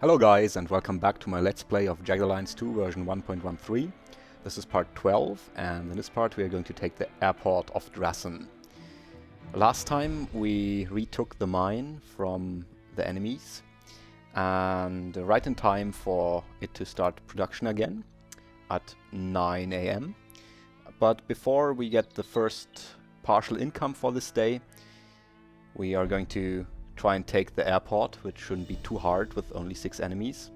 Hello guys, and welcome back to my Let's Play of Jagged Alliance 2 version 1.13. This is part 12, and in this part we are going to take the airport of Drassen. Last time we retook the mine from the enemies, and right in time for it to start production again at 9 AM. But before we get the first partial income for this day, we are going to try and take the airport, which shouldn't be too hard with only 6 enemies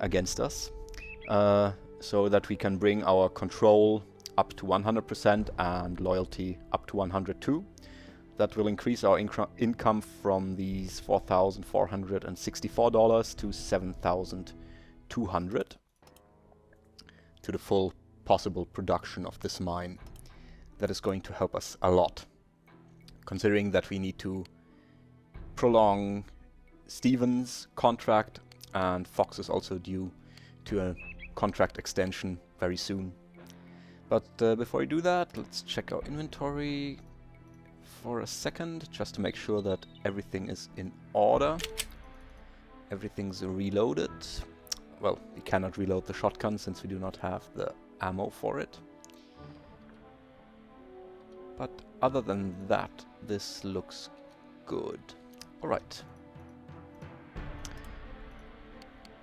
against us, so that we can bring our control up to 100% and loyalty up to 102. That will increase our income from these $4,464 to $7,200 to the full possible production of this mine. That is going to help us a lot, considering that we need to prolong Steven's contract, and Fox is also due to a contract extension very soon. But before we do that, let's check our inventory for a second, just to make sure that everything is in order. Everything's reloaded. Well, we cannot reload the shotgun since we do not have the ammo for it. But other than that, this looks good. Alright.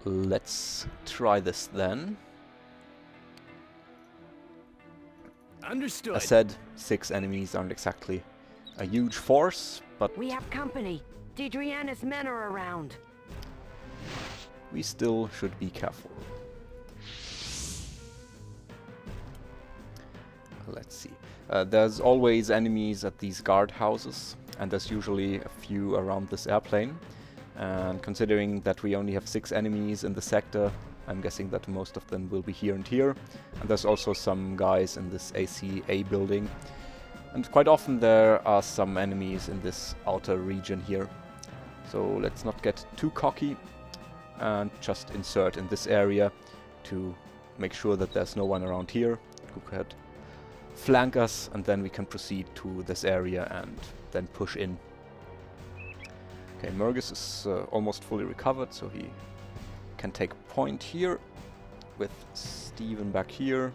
Let's try this then. Understood. As said, 6 enemies aren't exactly a huge force, but we have company. Deidreana's men are around. We still should be careful. Let's see. There's always enemies at these guard houses, and there's usually a few around this airplane. And considering that we only have 6 enemies in the sector, I'm guessing that most of them will be here and here. And there's also some guys in this ACA building. And quite often there are some enemies in this outer region here. So let's not get too cocky and just insert in this area to make sure that there's no one around here who could flank us, and then we can proceed to this area and then push in. Okay, Mergus is almost fully recovered, so he can take point here with Steven back here,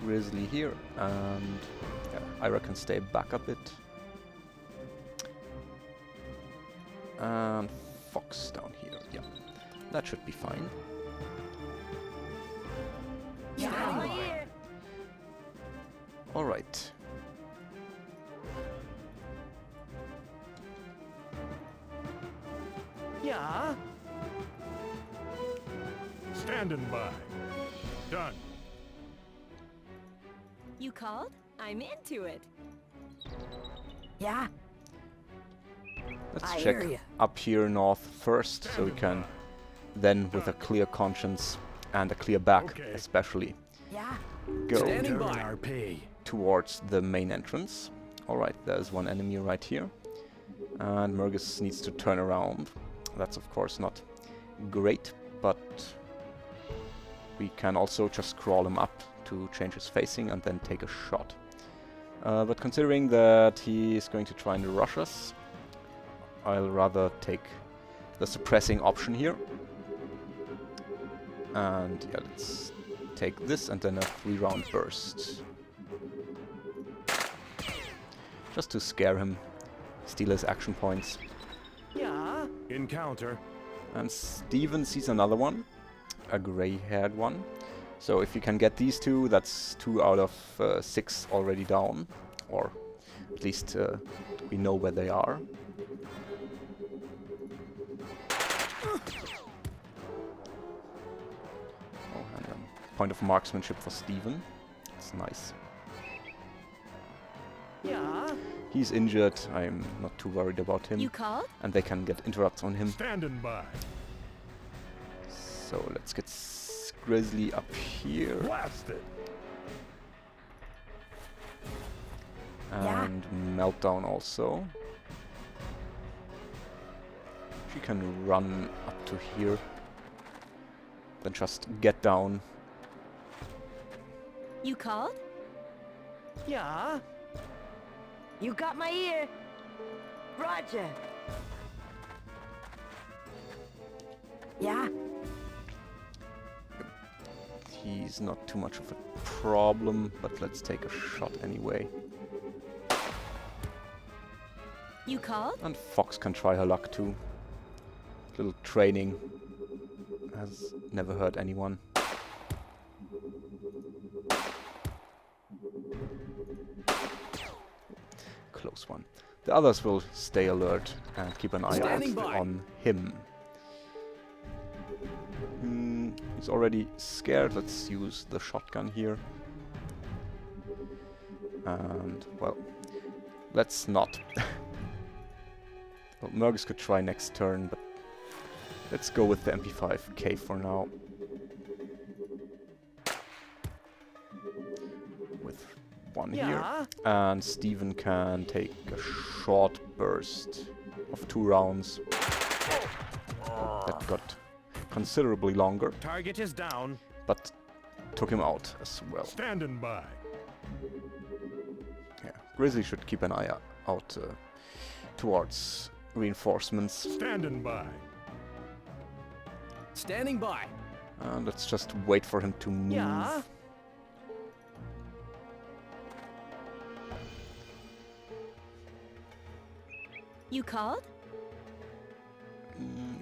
Grizzly here, and yeah, Ira can stay back a bit, and Fox down here. Yeah, that should be fine. Alright. Yeah. Standing by. Done. You called? I'm into it. Yeah. Let's I check hear ya. up here north first, so we can then, with a clear conscience and a clear back, Okay. especially, Yeah. go Standing by. RP. towards the main entrance. Alright, there's one enemy right here. And Mergus needs to turn around. That's of course not great, but we can also just crawl him up to change his facing and then take a shot. But considering that he is going to try and rush us, I'll rather take the suppressing option here. And yeah, let's take this and then a 3-round burst. Just to scare him, steal his action points. Yeah. Encounter. And Steven sees another one, a grey-haired one. So if you can get these 2, that's 2 out of 6 already down. Or at least we know where they are. Oh, and point of marksmanship for Steven. That's nice. Yeah. He's injured, I'm not too worried about him. You called? And they can get interrupts on him. Standing by. So let's get Grizzly up here. Blast it. And Meltdown also. She can run up to here. Then just get down. You called? Yeah. You got my ear. Roger. Yeah. He's not too much of a problem, but let's take a shot anyway. You called? And Fox can try her luck too. Little training has never hurt anyone. Close one. The others will stay alert and keep an eye Standing out by. on him. He's already scared. Let's use the shotgun here. And, well, let's not. Well, Mergus could try next turn, but let's go with the MP5K for now. With one here. Yeah. And Steven can take a short burst of 2 rounds. That got considerably longer, Target is down. but took him out as well. Standing by. Yeah, Grizzly should keep an eye out towards reinforcements. Standing by. Standing by. And let's just wait for him to move. Yeah. You called?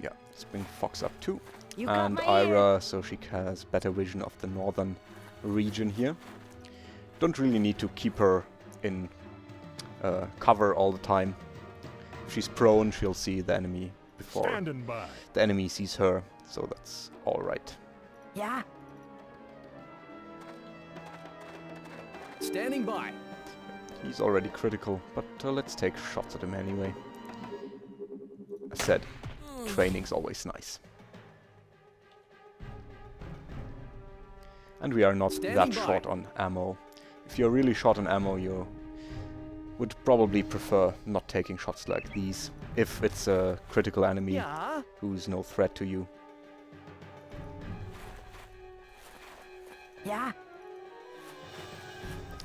Yeah, let's bring Fox up too. You got And my Ira, so she has better vision of the northern region here. Don't really need to keep her in cover all the time. If she's prone, she'll see the enemy before Standing by. the enemy sees her, so that's alright. Yeah. Standing by. He's already critical, but let's take shots at him anyway. As said, training's always nice. And we are not Standing that by. short on ammo. If you're really short on ammo, you would probably prefer not taking shots like these, if it's a critical enemy Yeah. who's no threat to you. Yeah.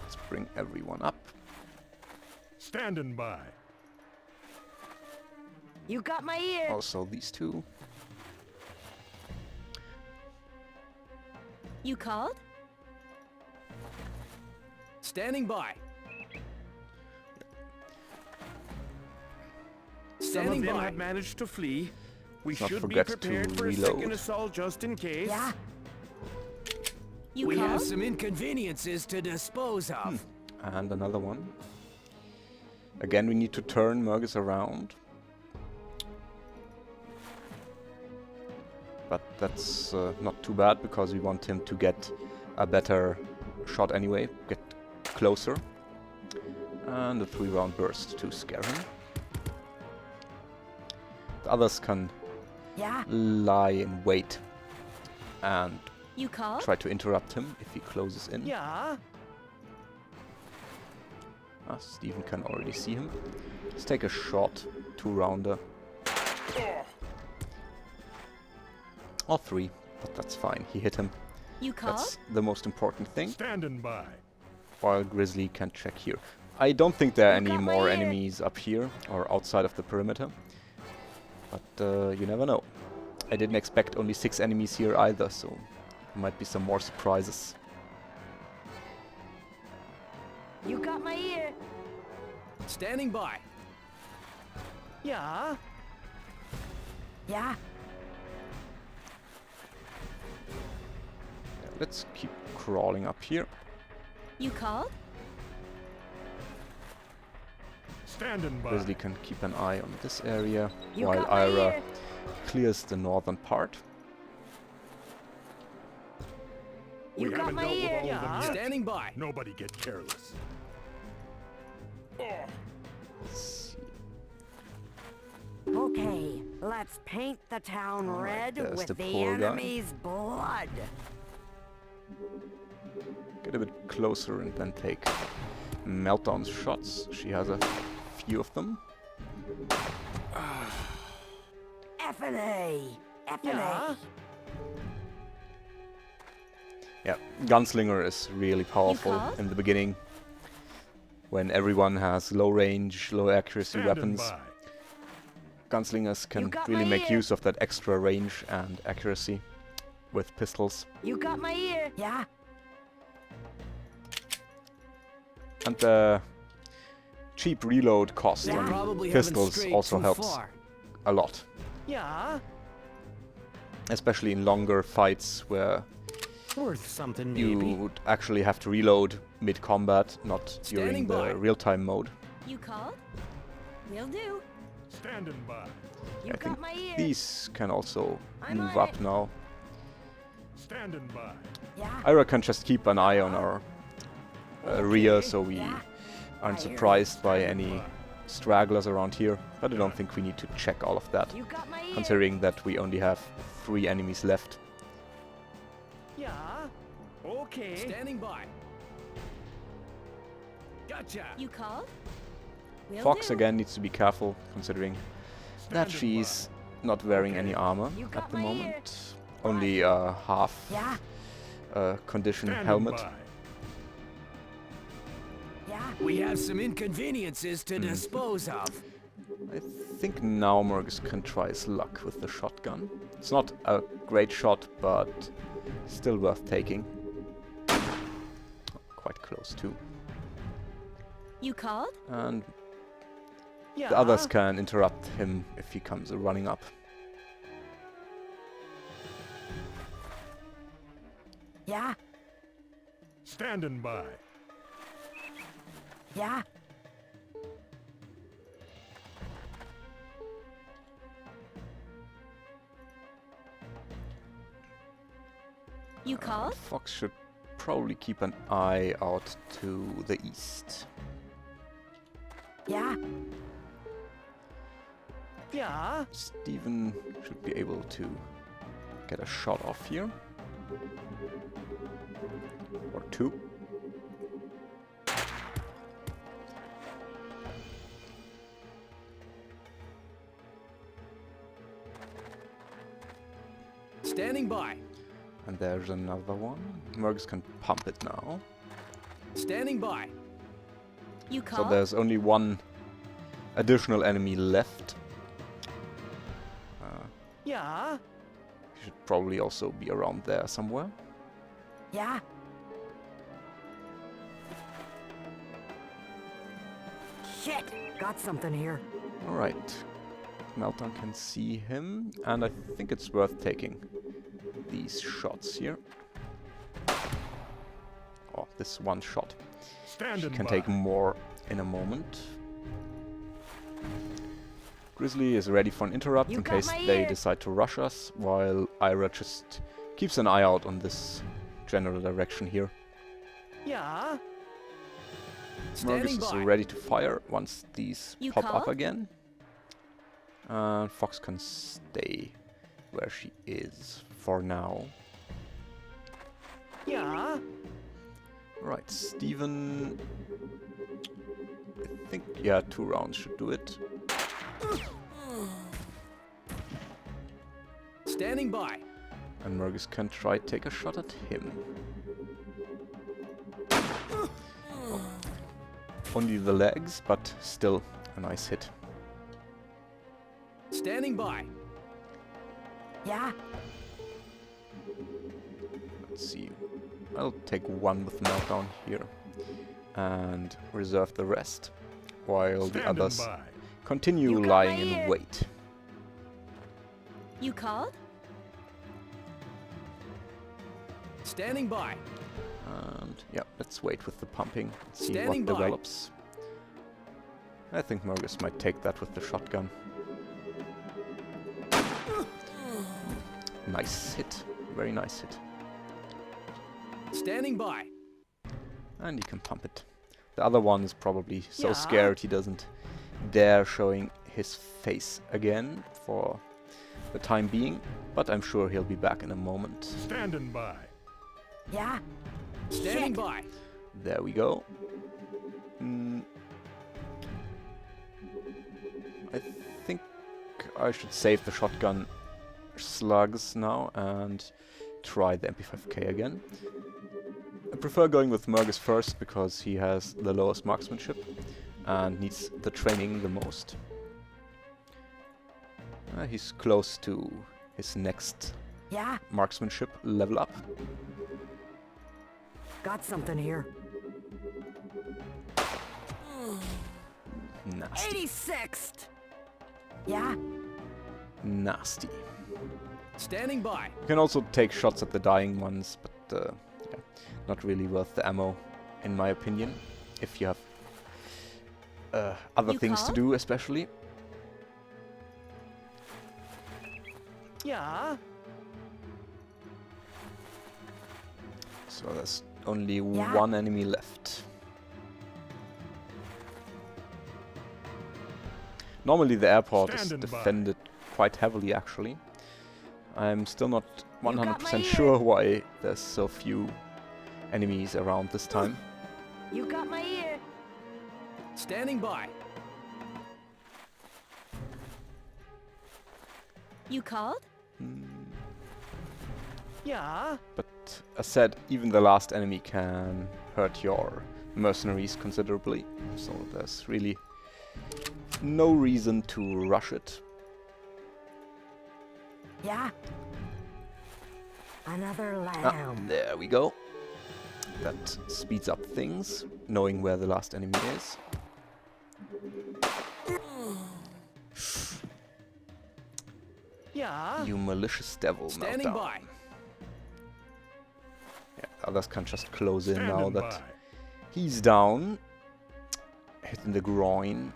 Let's bring everyone up. Standing by. You got my ear. Also these two. You called? Standing by. Some of Standing them by. have managed to flee. We Let's not should be forget to prepared for a reload. second assault just in case. Yeah. You We called? have some inconveniences to dispose of. And another one. Again, we need to turn Mergus around. But that's not too bad, because we want him to get a better shot anyway. Get closer. And a 3-round burst to scare him. The others can Yeah. lie in wait and You called? try to interrupt him if he closes in. Yeah. Steven can already see him. Let's take a shot, 2-rounder. Or 3, but that's fine. He hit him. You called? That's the most important thing. Standing by. While Grizzly can check here. I don't think there are any got my more ear. enemies up here or outside of the perimeter. But you never know. I didn't expect only 6 enemies here either, so there might be some more surprises. You got my ear. Standing by. Yeah. Yeah. Let's keep crawling up here. You called? Standing by. Grizzly can keep an eye on this area, You while got my Ira ear. clears the northern part. We You got haven't my dealt with ear. all of them Yeah. yet. Standing by. Nobody get careless. Let's see. Okay, let's paint the town Alright, red there's with the the poor guy. enemy's blood. Get a bit closer and then take meltdown shots. She has a few of them. F&A. F&A. Yeah, Gunslinger is really powerful called? in the beginning, when everyone has low range, low accuracy Standing weapons. by. gunslingers can got really my make ear. use of that extra range and accuracy with pistols. You got my ear. Yeah. And the cheap reload cost Yeah. on Probably haven't pistols strayed also too helps far. a lot. Yeah. Especially in longer fights where Worth something, you maybe. would actually have to reload mid-combat, not Standing during by. the real-time mode. You called? Will do. Standing by. You I got think my ear. these can also I'm move on up it. now. Standing by. Yeah. Ira can just keep an eye on our rear so we Yeah. aren't I hear you. surprised by any stragglers around here, but I don't think we need to check all of that, You got my ear. considering that we only have 3 enemies left. Yeah. Okay. Standing by. Gotcha. You called? Will Fox do. again needs to be careful, considering that Standing she's not wearing Okay. any armor You at got the my ear. moment. Only a half Yeah. condition Standing helmet. by. Yeah. We have some inconveniences to dispose of. I think now Morgus can try his luck with the shotgun. It's not a great shot, but still worth taking. Quite close too. You called? And Yeah. the others can interrupt him if he comes running up. Yeah. Standing by. Yeah. You called? Fox should probably keep an eye out to the east. Yeah. Yeah. Steven should be able to get a shot off here. Or 2. Standing by. And there's another one. Mergus can pump it now. Standing by. You So called? there's only one additional enemy left. Yeah. He should probably also be around there somewhere. Yeah. Shit. Got something here. Alright. Meltdown can see him, and I think it's worth taking these shots here. Oh, this one shot. Standing Can by. take more in a moment. Grizzly is ready for an interrupt You in got case my they ear. decide to rush us, while Ira just keeps an eye out on this general direction here. Yeah. Standing Mergus is by. ready to fire once these You pop up called? again. And Fox can stay where she is for now. Yeah. Right, Steven. I think, yeah, 2 rounds should do it. Standing by. And Mergus can try take a shot at him. Oh. Only the legs, but still a nice hit. Standing by. Yeah. Let's see. I'll take 1 with Meltdown here. And reserve the rest. While the Standing others by. continue You got lying my in ear. wait. You called? Standing by. And yeah, let's wait with the pumping and see Standing what by. develops. I think Mergus might take that with the shotgun. Nice hit. Very nice hit. Standing by. And he can pump it. The other one is probably so Yeah. scared he doesn't dare showing his face again for the time being, but I'm sure he'll be back in a moment. Standing by. Yeah. Standing Shit. by. There we go. I think I should save the shotgun slugs now and try the MP5K again. I prefer going with Mergus first because he has the lowest marksmanship and needs the training the most. He's close to his next Yeah, marksmanship level up. got something here. Nasty. 86th. Yeah, Nasty. Standing by. You can also take shots at the dying ones, but yeah, not really worth the ammo, in my opinion, if you have other You things to called? do, especially. Yeah. So there's only Yeah. one enemy left. Normally the airport is Standing by. defended quite heavily, actually. I'm still not got my 100% ear. sure why there's so few enemies around this time. you got my ear. Standing by. You called? Yeah. But as said, even the last enemy can hurt your mercenaries considerably, so there's really no reason to rush it. Yeah. Another Ah, lamb. there we go. That speeds up things, knowing where the last enemy is. Yeah. You malicious devil, Standing meltdown. by. Yeah, others can just close in now Standing that by. he's down. Hit in the groin.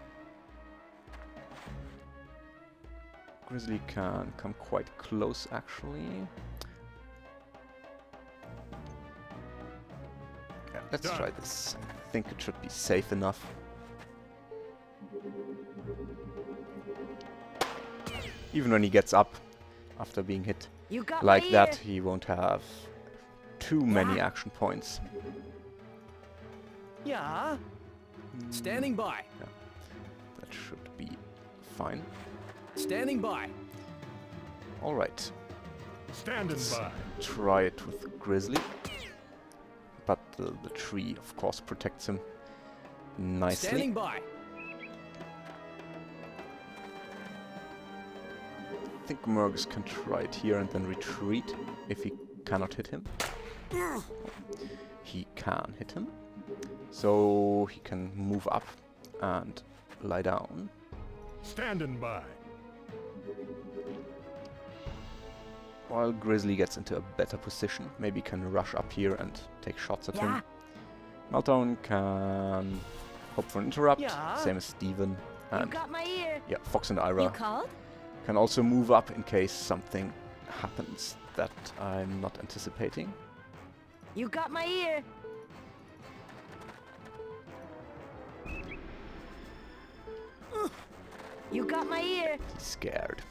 Grizzly can come quite close, actually. Yeah, let's Done. try this. I think it should be safe enough. Even when he gets up after being hit You got like my that, ear. he won't have too many Yeah. action points. Yeah. Standing by. That should be fine. Standing by. Alright, Standing by. try it with Grizzly. But the tree, of course, protects him nicely. Standing by. I think Mergus can try it here and then retreat if he cannot hit him. He can hit him. So he can move up and lie down. Standing by. While Grizzly gets into a better position, maybe can rush up here and take shots at Yeah. him. Meltdown can hope for an interrupt, Yeah. same as Steven. You And got my ear. yeah, Fox and You Ira called? can also move up in case something happens that I'm not anticipating. You got my ear. You got my ear. He's scared.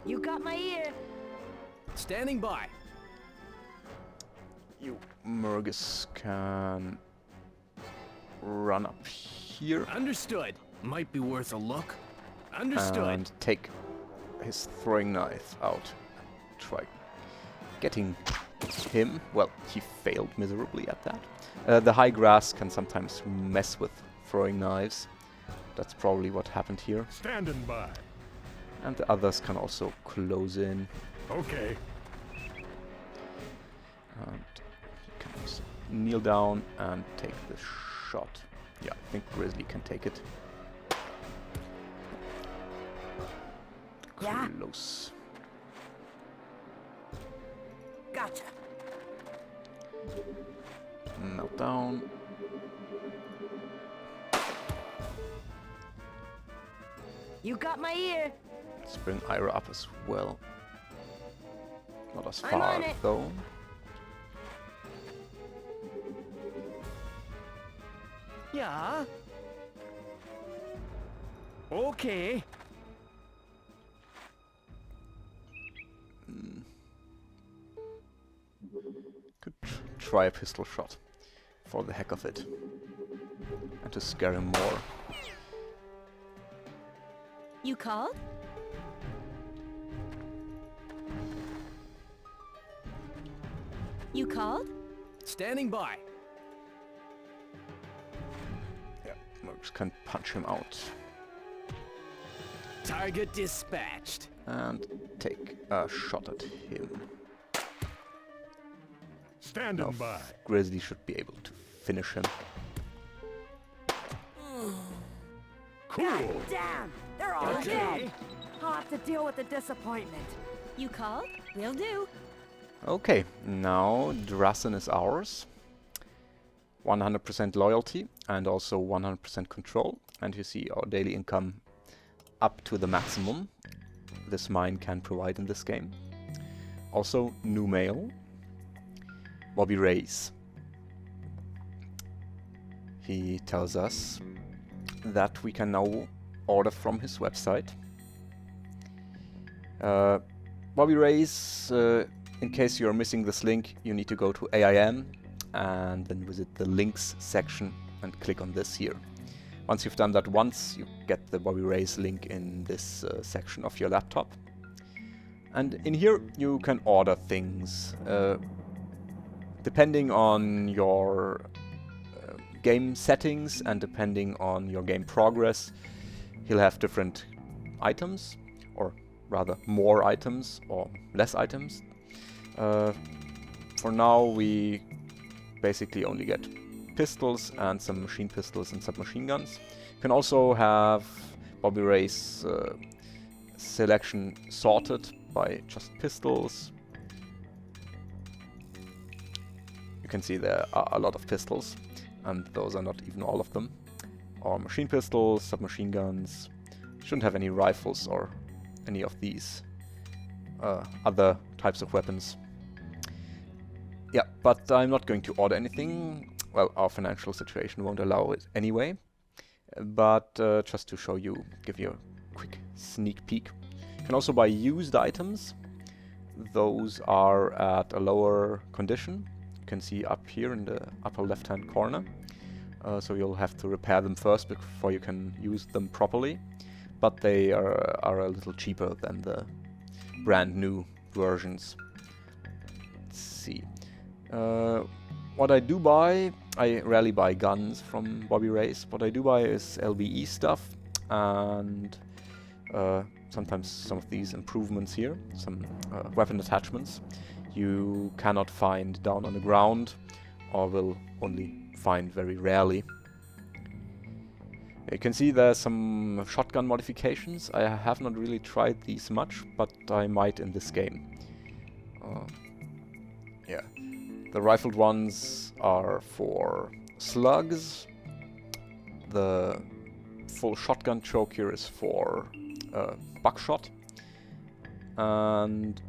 You got my ear. Standing by. You, Mergus, can run up here Understood. Might be worth a look. Understood. and take his throwing knife out. Try getting him. Well, he failed miserably at that. The high grass can sometimes mess with throwing knives. That's probably what happened here. Standing by. And the others can also close in. Okay. And he can also kneel down and take the shot. Yeah, I think Grizzly can take it. Yeah. Close. Gotcha. Meltdown. You got my ear. Let's bring Ira up as well. Not as I'm far on it. though. Yeah. Okay. Could try a pistol shot for the heck of it. And to scare him more. You called? You called? Standing by. Yeah, Mercs can punch him out. Target dispatched. And take a shot at him. Standing Now, by. Grizzly should be able to finish him. Cool. God damn! They're all Okay. dead! I'll have to deal with the disappointment. You called? Will do. Okay, now Drassen is ours. 100% loyalty and also 100% control. And you see our daily income up to the maximum this mine can provide in this game. Also, new mail. Bobby Ray's. He tells us that we can now order from his website. Bobby Ray's, in case you're missing this link, you need to go to AIM and then visit the links section and click on this here. Once you've done that once, you get the Bobby Ray's link in this section of your laptop. And in here you can order things. Depending on your game settings and depending on your game progress, he'll have different items, or rather more items or less items. For now we basically only get pistols and some machine pistols and submachine guns. You can also have Bobby Ray's selection sorted by just pistols. You can see there are a lot of pistols, and those are not even all of them. Or machine pistols, submachine guns. Shouldn't have any rifles or any of these other types of weapons. Yeah, but I'm not going to order anything. Well, our financial situation won't allow it anyway. But just to show you, give you a quick sneak peek. You can also buy used items. Those are at a lower condition. You can see up here in the upper left-hand corner. So you'll have to repair them first before you can use them properly. But they are a little cheaper than the brand new versions. Let's see. What I do buy, I rarely buy guns from Bobby Ray's. What I do buy is LBE stuff and sometimes some of these improvements here, some weapon attachments you cannot find down on the ground or will only find very rarely. You can see there's some shotgun modifications. I have not really tried these much, but I might in this game. Yeah. The rifled ones are for slugs. The full shotgun choke here is for buckshot. And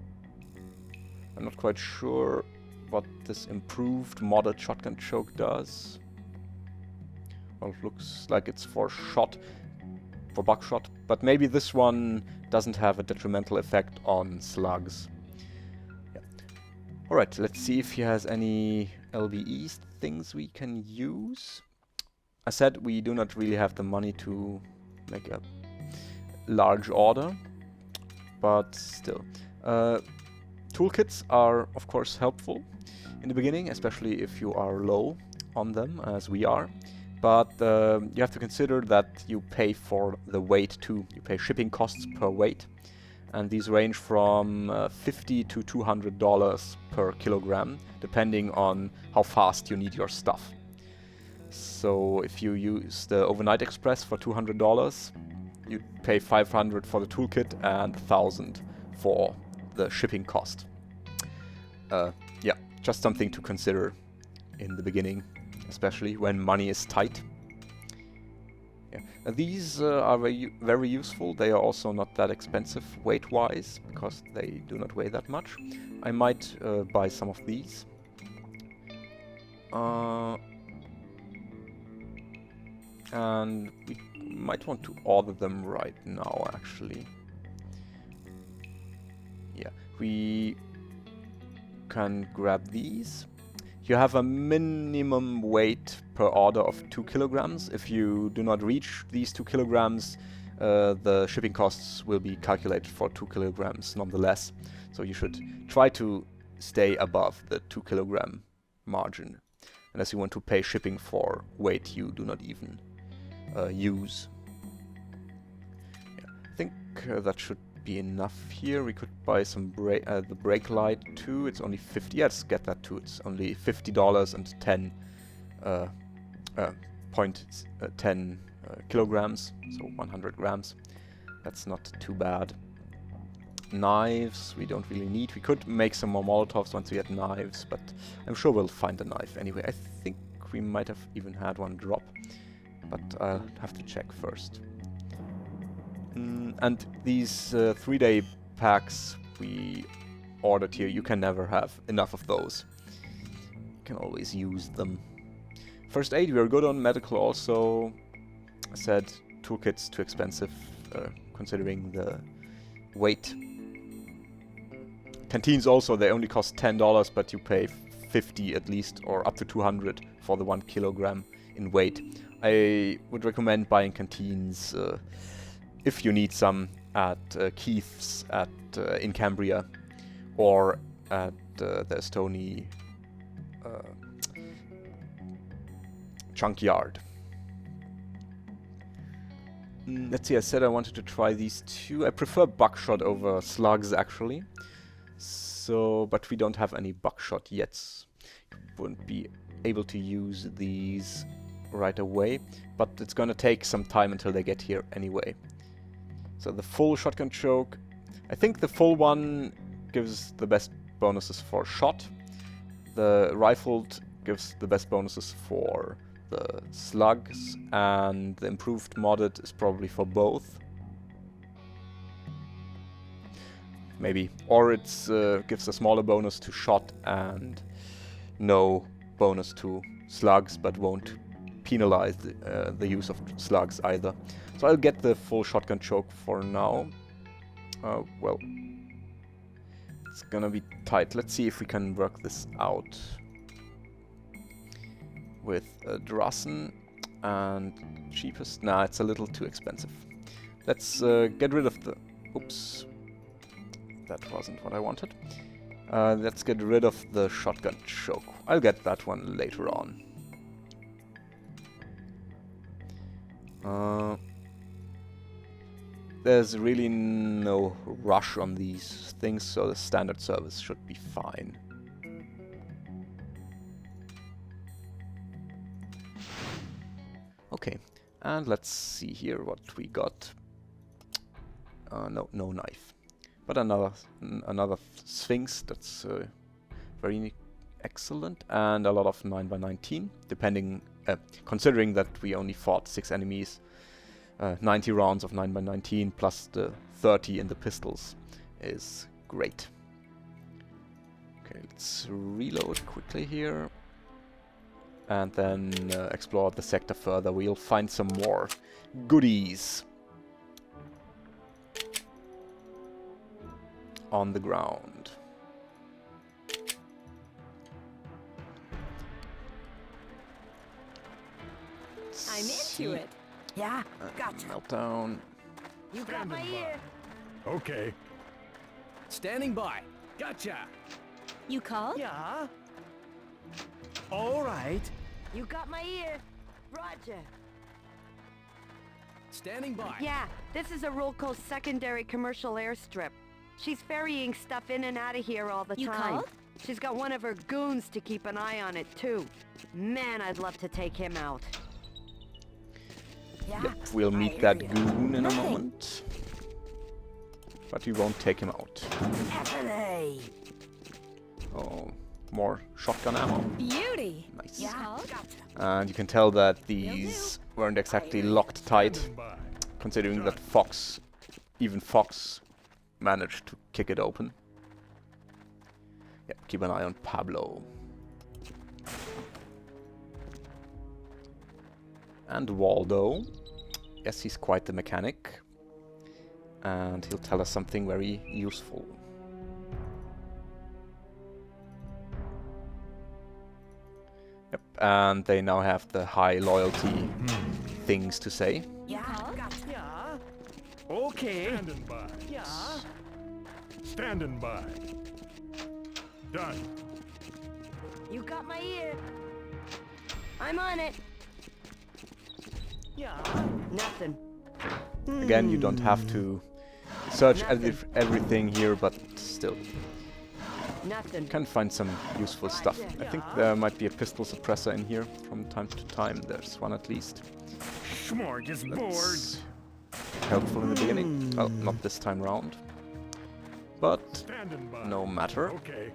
I'm not quite sure what this improved modded shotgun choke does. Well, it looks like it's for buckshot, but maybe this one doesn't have a detrimental effect on slugs. Yeah. Alright, let's see if he has any LBE things we can use. I said we do not really have the money to make a large order, but still. Toolkits are of course helpful in the beginning, especially if you are low on them, as we are. But you have to consider that you pay for the weight too. You pay shipping costs per weight, and these range from $50 to $200 per kilogram, depending on how fast you need your stuff. So if you use the overnight express for $200, you pay $500 for the toolkit and $1,000 for the shipping cost. Yeah, just something to consider in the beginning, especially when money is tight. Yeah. These are very useful. They are also not that expensive weight-wise, because they do not weigh that much. I might buy some of these. And we might want to order them right now, actually. Yeah, we can grab these. You have a minimum weight per order of 2 kilograms. If you do not reach these 2 kilograms, the shipping costs will be calculated for 2 kilograms nonetheless. So you should try to stay above the 2 kilogram margin, unless you want to pay shipping for weight you do not even use. Yeah. I think that should be enough here. We could buy some the brake light too. It's only 50. Yeah, let's get that too. It's only $50 and 10 0.10 kilograms, so 100 grams. That's not too bad. Knives we don't really need. We could make some more Molotovs once we get knives, but I'm sure we'll find a knife anyway. I think we might have even had one drop, but I'll have to check first. And these 3-day packs we ordered here, you can never have enough of those. You can always use them. First aid, we are good on. Medical also. I said toolkit's too expensive, considering the weight. Canteens also, they only cost $10, but you pay 50 at least, or up to 200 for the 1 kilogram in weight. I would recommend buying canteens if you need some at Keith's in Cambria, or at the Estoni junkyard. Let's see, I said I wanted to try these two. I prefer buckshot over slugs actually. So, but we don't have any buckshot yet. Wouldn't be able to use these right away, but it's gonna take some time until they get here anyway. So the full shotgun choke, I think the full one gives the best bonuses for shot. The rifled gives the best bonuses for the slugs, and the improved modded is probably for both. Maybe. Or it gives a smaller bonus to shot and no bonus to slugs, but won't penalize the use of slugs either. So I'll get the full shotgun choke for now. Well, it's gonna be tight. Let's see if we can work this out with Drassen, and cheapest. Nah, it's a little too expensive. Let's get rid of the... Oops. That wasn't what I wanted. Let's get rid of the shotgun choke. I'll get that one later on. There's really no rush on these things, so the standard service should be fine. Okay, and let's see here what we got. No knife. But another Sphinx, that's very excellent, and a lot of 9x19, depending, considering that we only fought 6 enemies. 90 rounds of 9x19 plus the 30 in the pistols is great. Okay, let's reload quickly here, and then explore the sector further. We'll find some more goodies on the ground. I'm into it. Yeah, gotcha. Meltdown. You got my ear. Okay. Standing by. Gotcha. You called? Yeah. All right. You got my ear. Roger. Standing by. Yeah, this is a Rolco's secondary commercial airstrip. She's ferrying stuff in and out of here all the You time. called? She's got one of her goons to keep an eye on it, too. Man, I'd love to take him out. Yeah, Yep, we'll meet I that hear ya. goon in a Nothing. moment. But we won't take him out. F&A. Oh, more shotgun ammo. Beauty. Nice. Yeah, Called? gotcha. And you can tell that these weren't exactly locked tight, Standing by. considering that even Fox managed to kick it open. Yep, keep an eye on Pablo. And Waldo. Yes, he's quite the mechanic. And he'll tell us something very useful. Yep, and they now have the high loyalty things to say. Yeah, called? gotcha. Yeah. Okay. Standing by. Yeah. Standing by. Done. You got my ear. I'm on it. Yeah. Nothing. Again, you don't have to search Nothing. everything here, but still. Nothing. Can find some useful stuff. I think there might be a pistol suppressor in here from time to time. There's one at least. Smorgasbord. That's helpful in the beginning. Well, not this time round. But Standing by. no matter. Okay.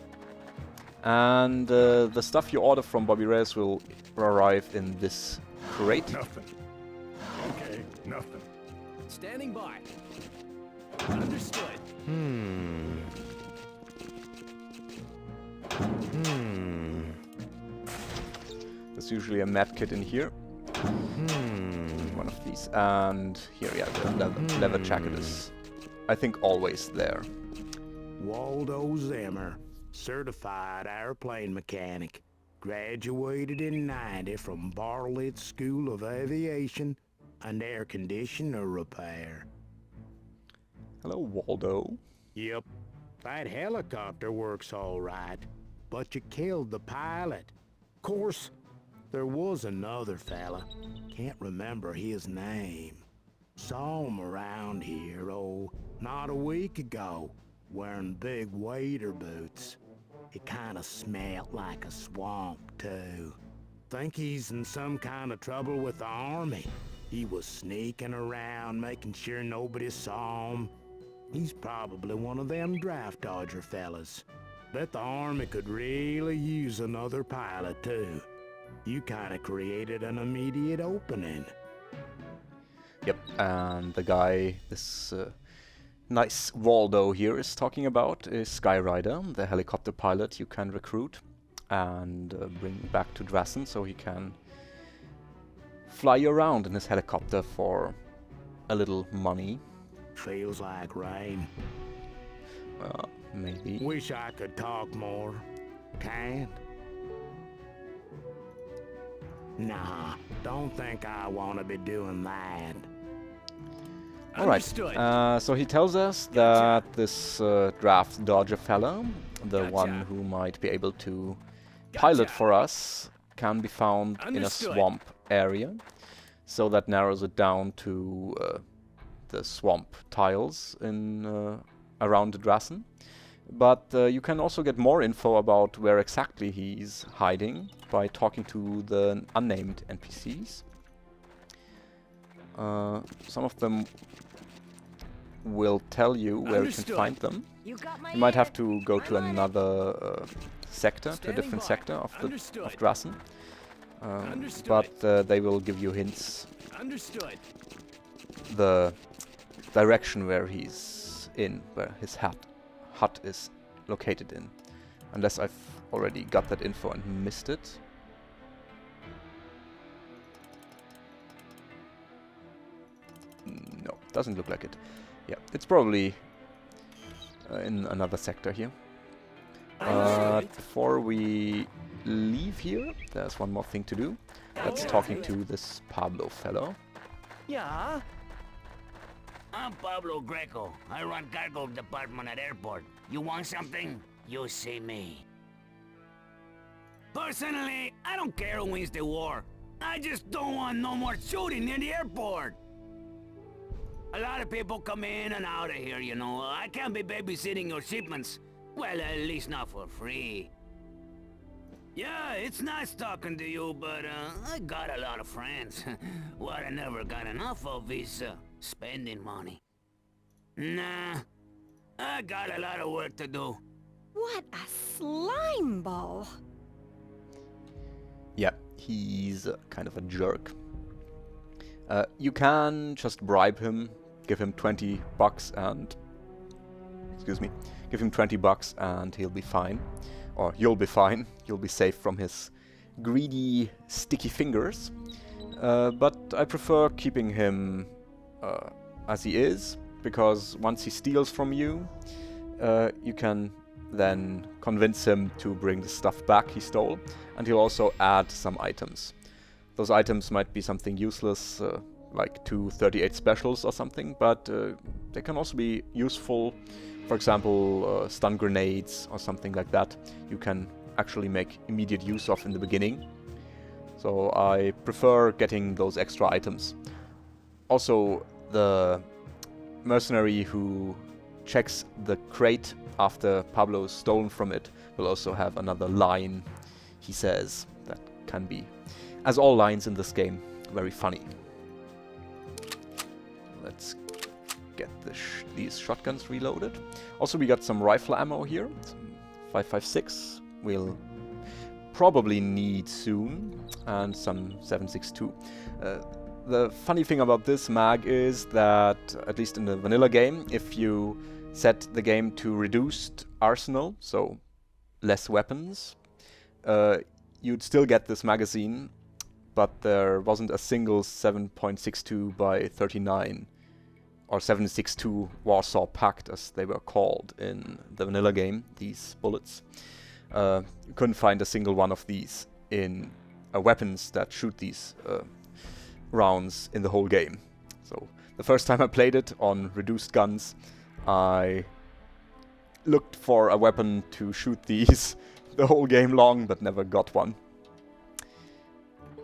And the stuff you order from Bobby Reyes will arrive in this crate. Nothing. Okay. Nothing. Standing by. Understood. There's usually a med kit in here. One of these. And here, yeah, the leather jacket is, I think, always there. Waldo Zimmer, certified airplane mechanic. Graduated in '90 from Bartlett School of Aviation and Air Conditioner Repair. Hello, Waldo. Yep, that helicopter works all right, but you killed the pilot. Course, there was another fella. Can't remember his name. Saw him around here, oh, not a week ago, wearing big waiter boots. It kinda smelled like a swamp, too. Think he's in some kind of trouble with the army. He was sneaking around, making sure nobody saw him. He's probably one of them draft dodger fellas. Bet the army could really use another pilot, too. You kinda created an immediate opening. Yep, and the guy this nice Waldo here is talking about is Skyrider, the helicopter pilot you can recruit and bring back to Drassen so he can fly you around in his helicopter for a little money. Feels like rain. Maybe. Wish I could talk more. Can't. Nah, don't think I want to be doing that. Alright, Understood. so he tells us Gotcha. that this draft dodger fella, the Gotcha. one who might be able to pilot Gotcha. for us, can be found in a Understood. swamp area. So that narrows it down to the swamp tiles in around Drassen. But you can also get more info about where exactly he's hiding by talking to the unnamed NPCs. Some of them will tell you where you can Understood. find them. You got my You might have ear. to go to I'm on it. another sector, to a Standing different by. sector of Understood. Drassen. Understood. But they will give you hints Understood. the direction where he's in, where his hut is located in. Unless I've already got that info and missed it. No, doesn't look like it. Yeah, it's probably in another sector here. Before we leave here, there's one more thing to do. That's talking to this Pablo fellow. Yeah? I'm Pablo Greco. I run cargo department at airport. You want something? You see me. Personally, I don't care who wins the war. I just don't want no more shooting near the airport. A lot of people come in and out of here, you know. I can't be babysitting your shipments. Well, at least not for free. Yeah, it's nice talking to you, but I got a lot of friends. What I never got enough of is spending money. Nah, I got a lot of work to do. What a slime ball. Yeah, he's kind of a jerk. You can just bribe him, give him 20 bucks and... Excuse me. Give him 20 bucks and he'll be fine. Or you'll be fine. You'll be safe from his greedy, sticky fingers. But I prefer keeping him as he is, because once he steals from you, you can then convince him to bring the stuff back he stole, and he'll also add some items. Those items might be something useless, like 238 specials or something, but they can also be useful. For example, stun grenades or something like that you can actually make immediate use of in the beginning. So I prefer getting those extra items. Also, the mercenary who checks the crate after Pablo's stolen from it will also have another line, he says, that can be, as all lines in this game, very funny. Let's get these shotguns reloaded. Also, we got some rifle ammo here, some 5.56. We'll probably need soon, and some 7.62. The funny thing about this mag is that, at least in the vanilla game, if you set the game to reduced arsenal, so less weapons, you'd still get this magazine, but there wasn't a single 7.62 by 39 or 7.62 Warsaw Pact, as they were called in the vanilla game, these bullets. You couldn't find a single one of these in weapons that shoot these rounds in the whole game. So the first time I played it on reduced guns, I looked for a weapon to shoot these the whole game long, but never got one.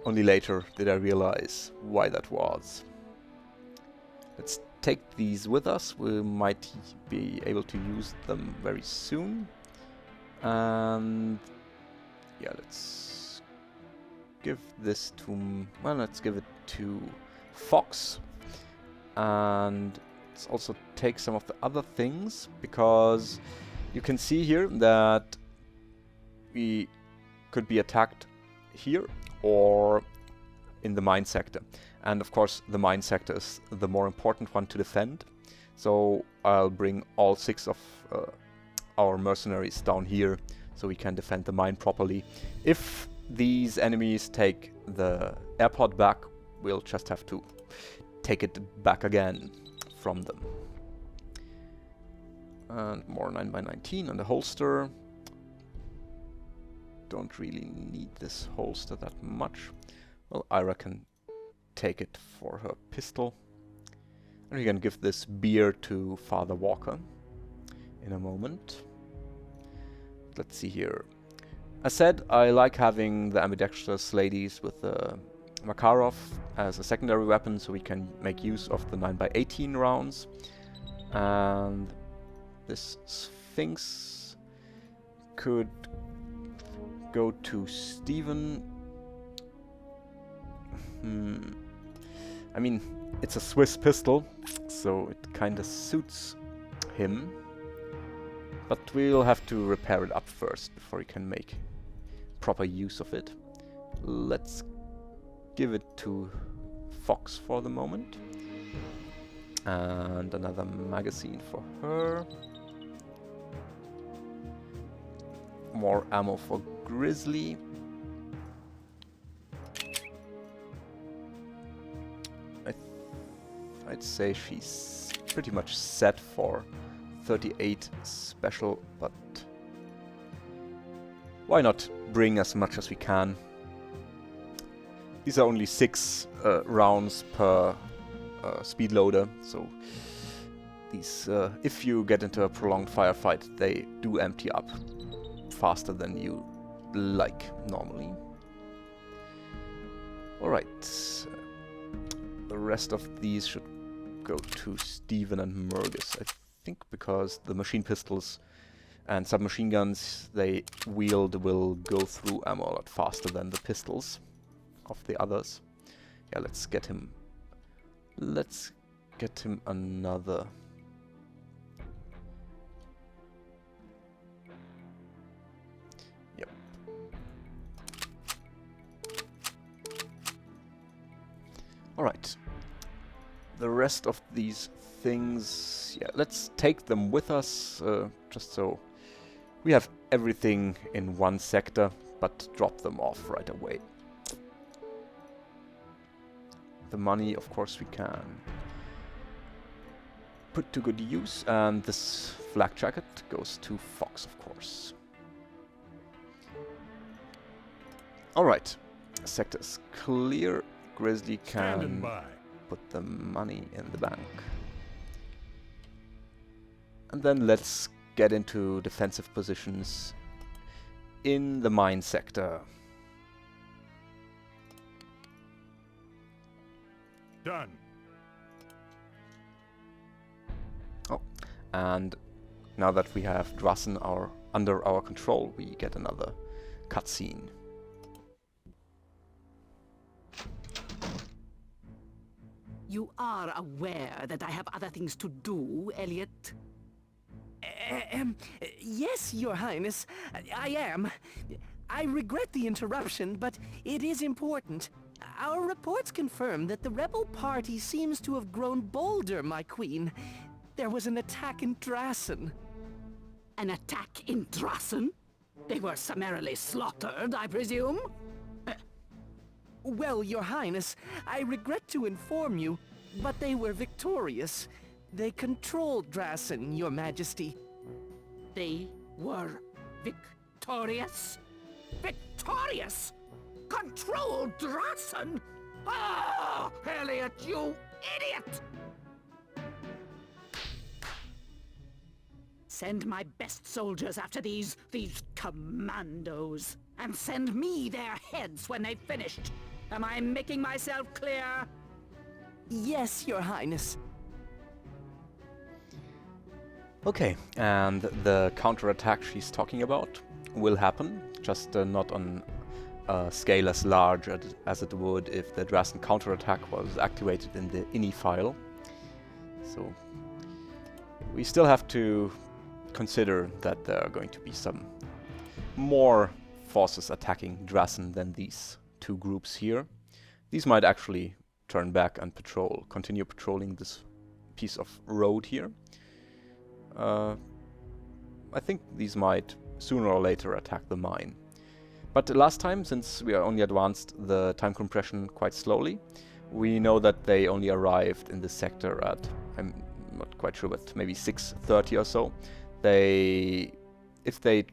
Only later did I realize why that was. Let's take these with us. We might be able to use them very soon. And yeah, let's give this to, well, let's give it to Fox. And let's also take some of the other things, because you can see here that we could be attacked here or in the mine sector. And of course the mine sector is the more important one to defend. So I'll bring all 6 of our mercenaries down here so we can defend the mine properly. If these enemies take the airport back, we'll just have to take it back again from them. And more 9x19 on the holster. Don't really need this holster that much. Well, Ira can take it for her pistol. And we can give this beer to Father Walker in a moment. Let's see here. I said I like having the ambidextrous ladies with the Makarov as a secondary weapon, so we can make use of the 9x18 rounds. And this Sphinx could go to Steven. I mean, it's a Swiss pistol, so it kinda suits him. But we'll have to repair it up first before we can make proper use of it. Let's give it to Fox for the moment. And another magazine for her. More ammo for Grizzly. I'd say she's pretty much set for 38 special, but why not bring as much as we can? These are only 6 rounds per speed loader, so these, if you get into a prolonged firefight, they do empty up faster than you like normally. Alright, the rest of these should go to Steven and Murgis, I think, because the machine pistols and submachine guns they wield will go through ammo a lot faster than the pistols of the others. Yeah, let's get him another. Yep. Alright. The rest of these things, yeah, let's take them with us, just so we have everything in one sector, but drop them off right away. The money, of course, we can put to good use, and this flak jacket goes to Fox, of course. Alright, sector is clear. Grizzly can put the money in the bank. And then let's get into defensive positions in the mine sector. Done. And now that we have Drassen under our control, we get another cutscene. You are aware that I have other things to do, Elliot? Yes, Your Highness, I am. I regret the interruption, but it is important. Our reports confirm that the rebel party seems to have grown bolder, my queen. There was an attack in Drassen. An attack in Drassen? They were summarily slaughtered, I presume? Well, Your Highness, I regret to inform you, but they were victorious. They controlled Drassen, Your Majesty. They were victorious? Victorious? Control Drassen? Ah, Elliot, you idiot! Send my best soldiers after these commandos, and send me their heads when they've finished. Am I making myself clear? Yes, Your Highness. Okay, and the counterattack she's talking about will happen, just not on a scale as large as it would if the Drassen counterattack was activated in the ini file. So we still have to consider that there are going to be some more forces attacking Drassen than these two groups here. These might actually turn back and continue patrolling this piece of road here. I think these might sooner or later attack the mine. But last time, since we only advanced the time compression quite slowly, we know that they only arrived in this sector at, I'm not quite sure, but maybe 6:30 or so. If they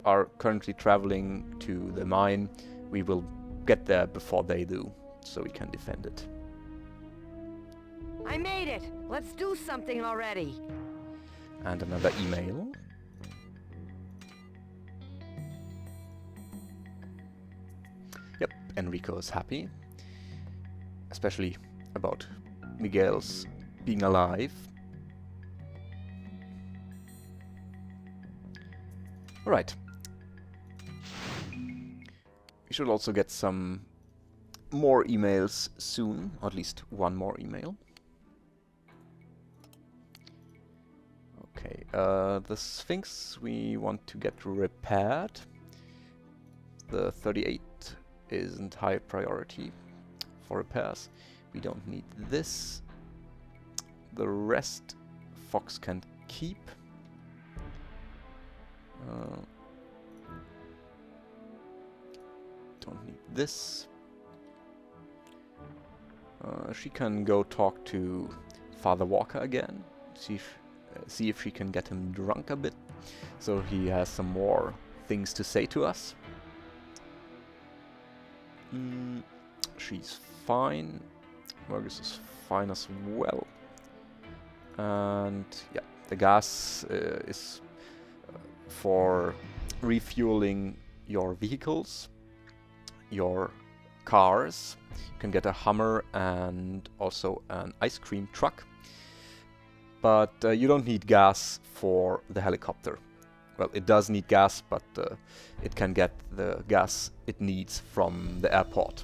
are currently traveling to the mine, we will get there before they do, so we can defend it. I made it! Let's do something already! And another email. Yep, Enrico is happy. Especially about Miguel's being alive. Alright. We should also get some more emails soon, or at least one more email. Okay, the Sphinx we want to get repaired. The 38 isn't high priority for repairs. We don't need this. The rest Fox can keep. Don't need this. She can go talk to Father Walker again. See if she can get him drunk a bit, so he has some more things to say to us. She's fine. Mergus is fine as well. And yeah, the gas is for refueling your vehicles, your cars. You can get a Hummer and also an ice cream truck. But you don't need gas for the helicopter. Well, it does need gas, but it can get the gas it needs from the airport.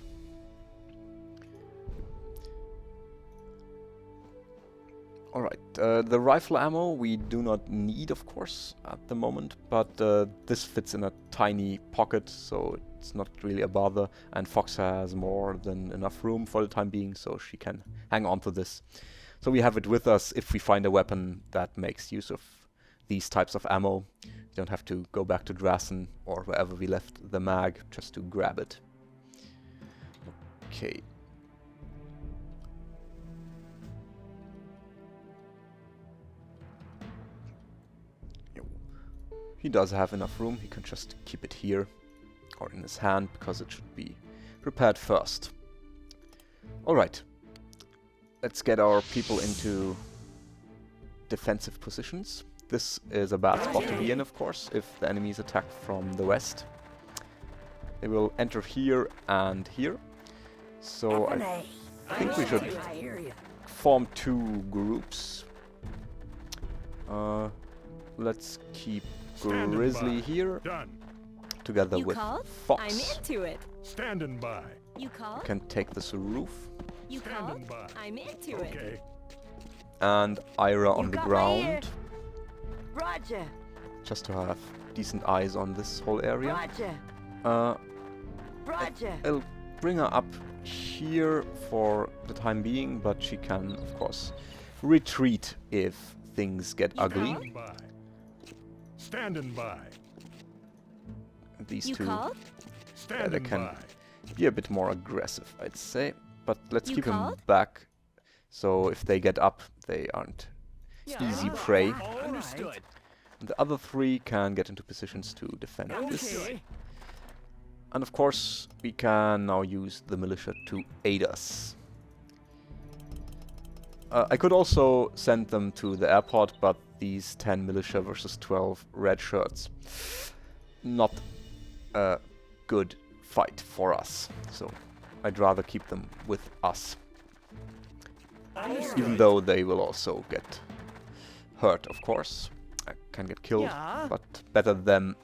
Alright, the rifle ammo we do not need, of course, at the moment, but this fits in a tiny pocket, so it's not really a bother, and Fox has more than enough room for the time being, so she can hang on to this. So we have it with us if we find a weapon that makes use of these types of ammo. You don't have to go back to Drassen or wherever we left the mag just to grab it. Okay. He does have enough room, he can just keep it here or in his hand because it should be repaired first. Alright. Let's get our people into defensive positions. This is a bad spot to be in, of course, if the enemies attack from the west. They will enter here and here. So I think we should form two groups. Let's keep Standing Grizzly by. here Done. together You with called? Fox. I'm into it. Standing by. You called? Can take this roof. You Standing called? by. I'm into it. Okay. And Ira on You the got my ear. ground, Roger. just to have decent eyes on this whole area. Roger. Uh, Roger. I'll bring her up here for the time being, but she can, of course, retreat if things get ugly. Standing by. Standing by. These You two, called? Standing can- by. be a bit more aggressive, I'd say. But let's You keep him called? back, so if they get up, they aren't easy prey. Understood. And the other three can get into positions to defend this. Okay. And of course, we can now use the militia to aid us. I could also send them to the airport, but these 10 militia versus 12 red shirts, not a good fight for us. So I'd rather keep them with us. Even though they will also get hurt, of course. Can get killed, Yeah. but better them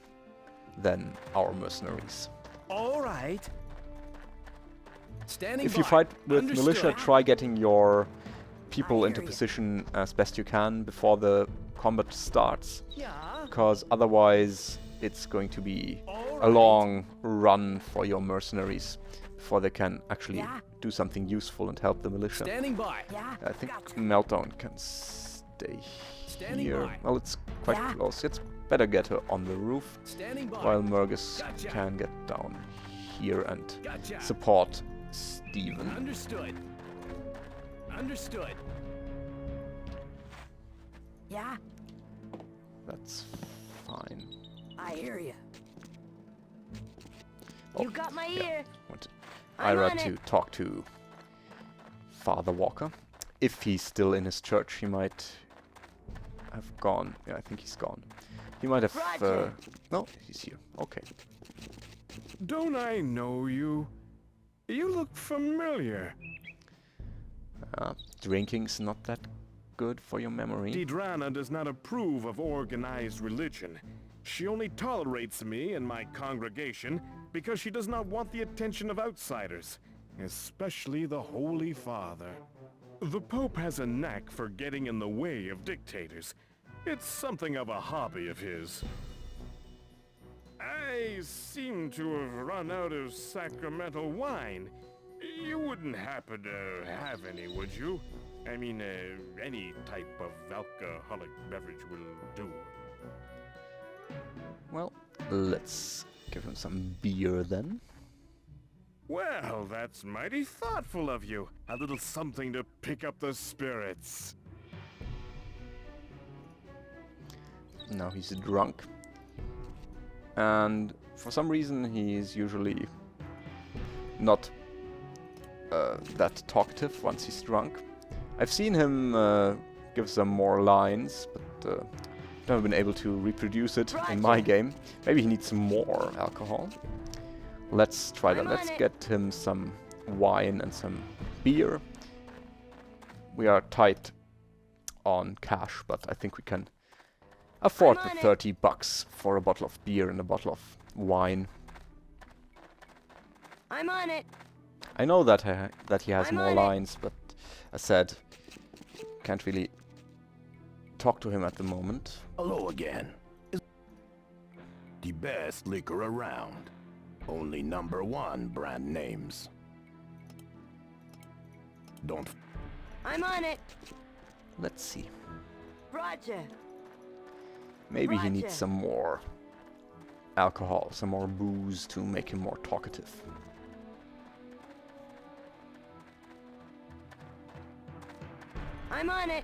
than our mercenaries. All right. Standing If you by. fight with militia, Understood. try getting your people I into hear ya. position as best you can before the combat starts, Yeah. because otherwise it's going to be All a right. long run for your mercenaries before they can actually Yeah. do something useful and help the militia. Standing by. Yeah. I think Gotcha. Meltdown can stay Standing here. by. Well, it's quite Yeah. close. It's better get her on the roof, Standing by. while Mergus Gotcha. can get down here and Gotcha. support Steven. Understood. Understood. Yeah. That's fine. I hear you. Oh, You got my yeah. ear. Want I'm Ira on to it. talk to Father Walker. If he's still in his church, he might have gone. Yeah, I think he's gone. He might have... Roger. no, he's here. Okay. Don't I know you? You look familiar. Drinking's not that good for your memory. Drassen does not approve of organized religion. She only tolerates me and my congregation because she does not want the attention of outsiders, especially the Holy Father. The Pope has a knack for getting in the way of dictators. It's something of a hobby of his. I seem to have run out of sacramental wine. You wouldn't happen to have any, would you? I mean, any type of alcoholic beverage will do. Well, let's give him some beer then. Well, that's mighty thoughtful of you. A little something to pick up the spirits. Now he's drunk. And for some reason he's usually not that talkative once he's drunk. I've seen him give some more lines, but never been able to reproduce it in my Roger. game. Maybe he needs some more alcohol. Let's try that. I'm on Let's it. get him some wine and some beer. We are tight on cash, but I think we can afford I'm the on it. 30 bucks for a bottle of beer and a bottle of wine. I'm on it. I know that that he has I'm more on it. lines, but as said, can't really talk to him at the moment. Hello again. Is the best liquor around. Only #1 brand names. Don't I'm on it. Let's see. Roger. Maybe he Roger. needs some more alcohol, some more booze to make him more talkative. I'm on it.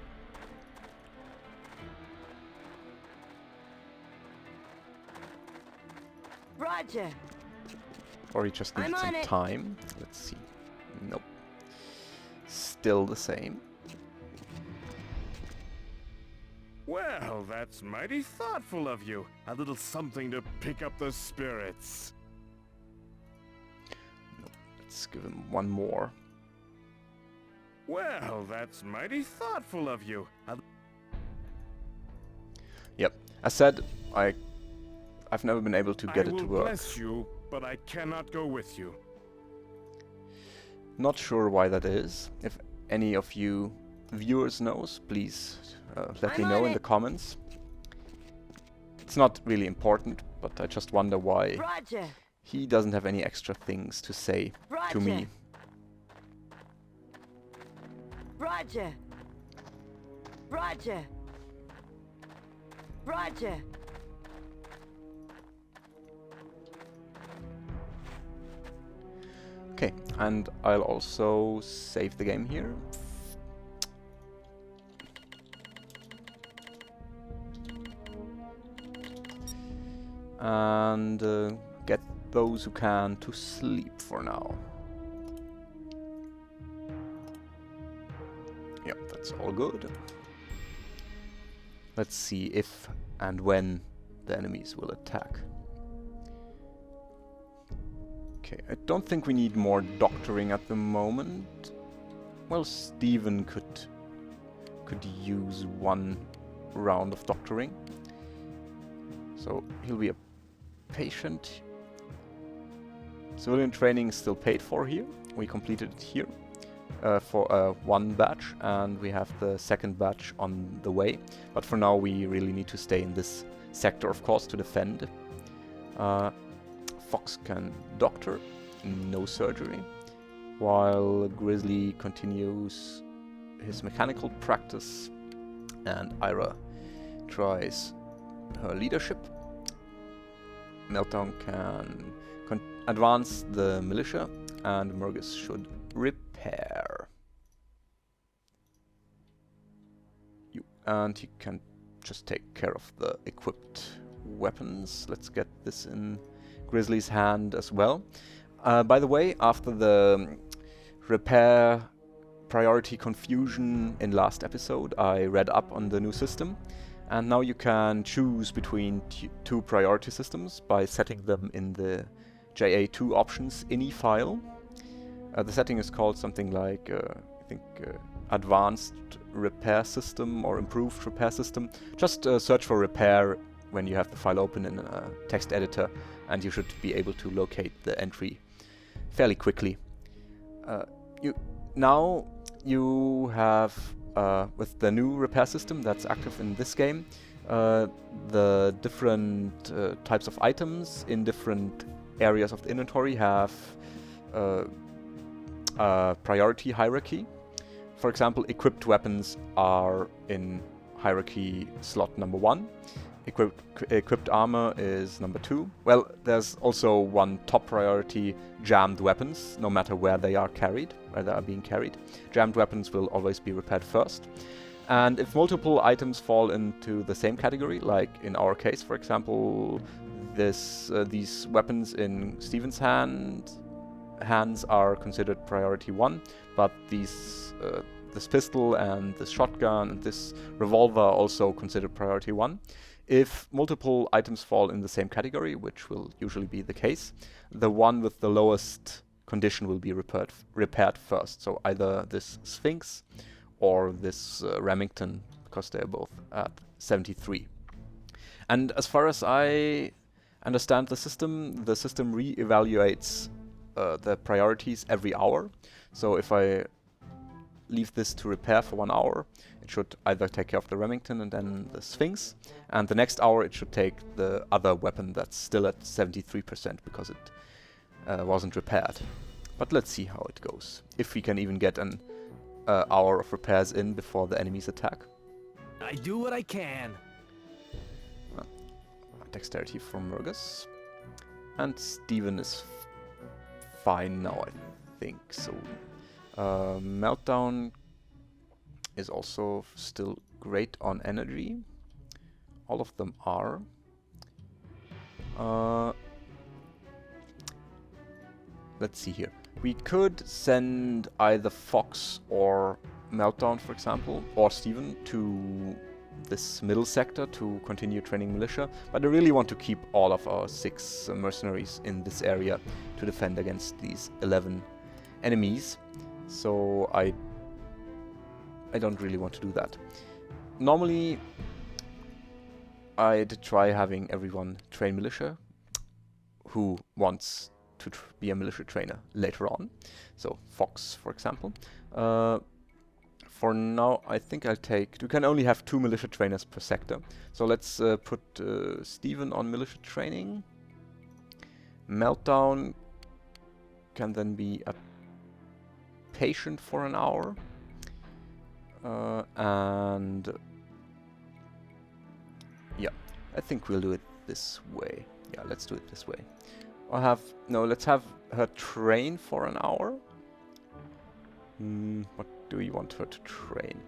Roger. Or he just I'm needs some on it. time. Let's see. Nope. Still the same. Well, that's mighty thoughtful of you. A little something to pick up the spirits. Nope. Let's give him one more. Well, that's mighty thoughtful of you. Yep. As said, I've never been able to get it to I will work. bless you, but I cannot go with you. Not sure why that is. If any of you viewers knows, please let me I'm know on in it. the comments. It's not really important, but I just wonder why Roger. he doesn't have any extra things to say to me. Roger. Roger. Roger. Okay, and I'll also save the game here. And get those who can to sleep for now. Yep, that's all good. Let's see if and when the enemies will attack. Okay, I don't think we need more doctoring at the moment. Well, Steven could use one round of doctoring. So he'll be a patient. Civilian training is still paid for here. We completed it here for one batch, and we have the second batch on the way. But for now, we really need to stay in this sector, of course, to defend. Fox can doctor, no surgery, while Grizzly continues his mechanical practice, and Ira tries her leadership. Meltdown can advance the militia, and Murgus should repair. And he can just take care of the equipped weapons. Let's get this in Grizzly's hand as well. By the way, after the repair priority confusion in last episode, I read up on the new system, and now you can choose between two priority systems by setting them in the JA2 options ini file. The setting is called something like, I think, advanced repair system or improved repair system. Just search for repair when you have the file open in a text editor, and you should be able to locate the entry fairly quickly. Now you have, with the new repair system that's active in this game, the different types of items in different areas of the inventory have a priority hierarchy. For example, equipped weapons are in hierarchy slot number 1. Equipped armor is number 2. Well, there's also one top priority, jammed weapons, no matter where they are carried, where they are being carried. Jammed weapons will always be repaired first. And if multiple items fall into the same category, like in our case, for example, these weapons in Steven's hands are considered priority 1, but this pistol and this shotgun and this revolver are also considered priority 1. If multiple items fall in the same category, which will usually be the case, the one with the lowest condition will be repaired first. So either this Sphinx or this Remington, because they're both at 73. And as far as I understand the system re-evaluates the priorities every hour. So if I leave this to repair for 1 hour, it should either take care of the Remington and then the Sphinx, and the next hour it should take the other weapon that's still at 73% because it wasn't repaired. But let's see how it goes. If we can even get an hour of repairs in before the enemies attack. I do what I can. Dexterity from Murgus. And Steven is fine now, I think. So Meltdown is also still great on energy. All of them are. Let's see here. We could send either Fox or Meltdown, for example, or Steven to this middle sector to continue training militia, but I really want to keep all of our 6 mercenaries in this area to defend against these 11 enemies. So I don't really want to do that. Normally, I did try having everyone train militia who wants to be a militia trainer later on. So Fox, for example. For now, I think I'll take... You can only have 2 militia trainers per sector. So let's put Steven on militia training. Meltdown can then be a patient for an hour. And... yeah, I think we'll do it this way. Yeah, let's do it this way. Let's have her train for an hour. What do we want her to train?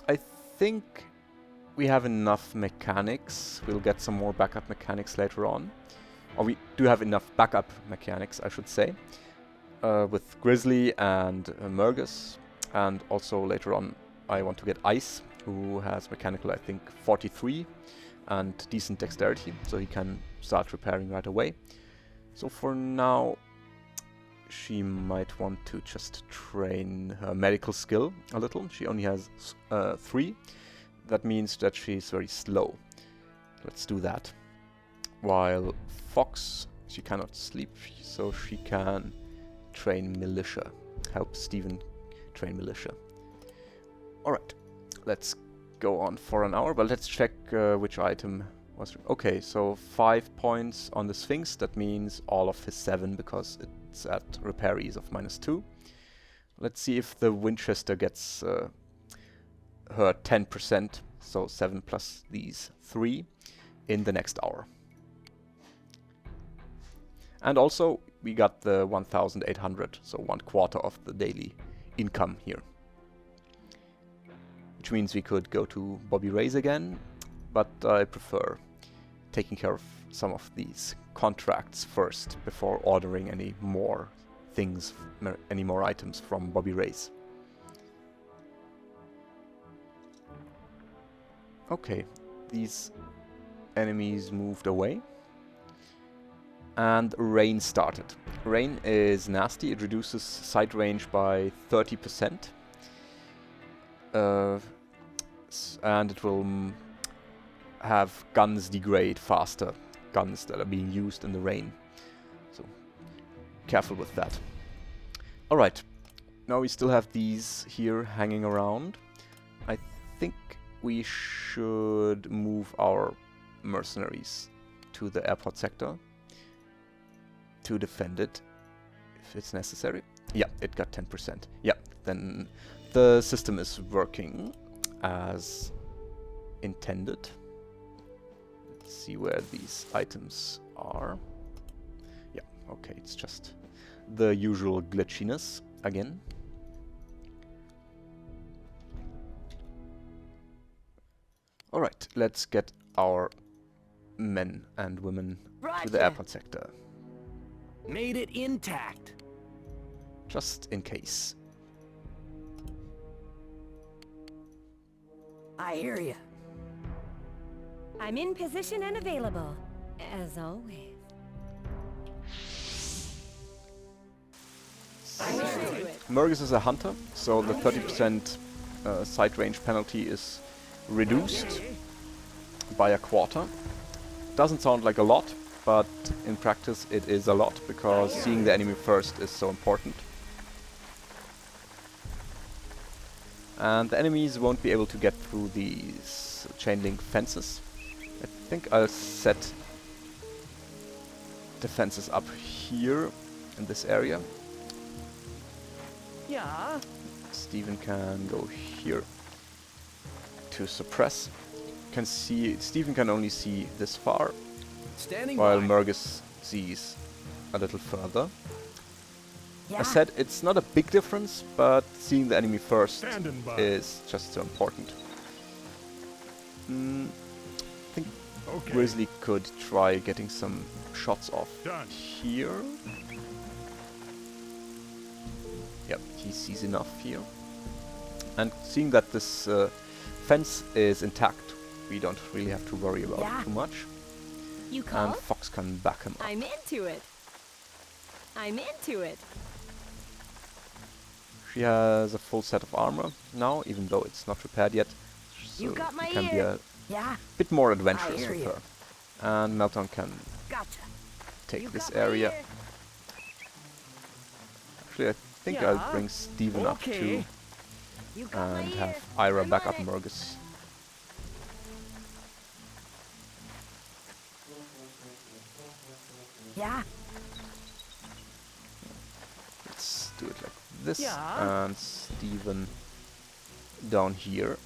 I think we have enough mechanics. We'll get some more backup mechanics later on. Or we do have enough backup mechanics, I should say. With Grizzly and Mergus. And also later on I want to get Ice, who has mechanical, I think, 43 and decent dexterity, so he can start repairing right away. So for now, she might want to just train her medical skill a little. She only has 3. That means that she's very slow. Let's do that. While Fox, she cannot sleep, so she can train militia. Help Steven train militia. Alright, let's go on for an hour, but let's check which item was... Okay, so 5 points on the Sphinx. That means all of his 7, because it's at repair ease of -2. Let's see if the Winchester gets her 10%, so 7 plus these 3, in the next hour. And also, we got the 1,800, so 1/4 of the daily income here. Which means we could go to Bobby Ray's again, but I prefer taking care of some of these contracts first before ordering any more things, any more items from Bobby Ray's. Okay, these enemies moved away. And rain started. Rain is nasty. It reduces sight range by 30%. And it will have guns degrade faster. Guns that are being used in the rain. So, careful with that. Alright. Now we still have these here hanging around. I think we should move our mercenaries to the airport sector to defend it, if it's necessary. Yeah, it got 10%. Yeah, then the system is working as intended. Let's see where these items are. Yeah, okay, it's just the usual glitchiness again. Alright, let's get our men and women to the airport sector. Made it intact. Just in case. I hear you. I'm in position and available, as always. Mergus is a hunter, so the 30% sight range penalty is reduced by 1/4. Doesn't sound like a lot, but in practice it is a lot, because seeing the enemy first is so important. And the enemies won't be able to get through these chain link fences. I think I'll set the fences up here in this area. Yeah. Steven can go here to suppress. Can see Steven can only see this far, Standing while by. Mergus sees a little further. Yeah. I said it's not a big difference, but seeing the enemy first Standing by. is just so important. I think Okay. Grizzly could try getting some shots off Done. here. Yep, he sees enough here. And seeing that this fence is intact, we don't really have to worry about it too much. You And called? Fox can back him up. I'm into it. I'm into it. She has a full set of armor now, even though it's not repaired yet. So You got my it can be ear. a Yeah. bit more I adventurous hear with you. her. And Meltdown can Gotcha. take You this got my area. ear. Actually, I think Yeah. I'll bring Steven up Okay. too. You got my And ear. have Ira I'm back on up it. Mergus. Yeah. Let's do it like this. Yeah. And Steven down here.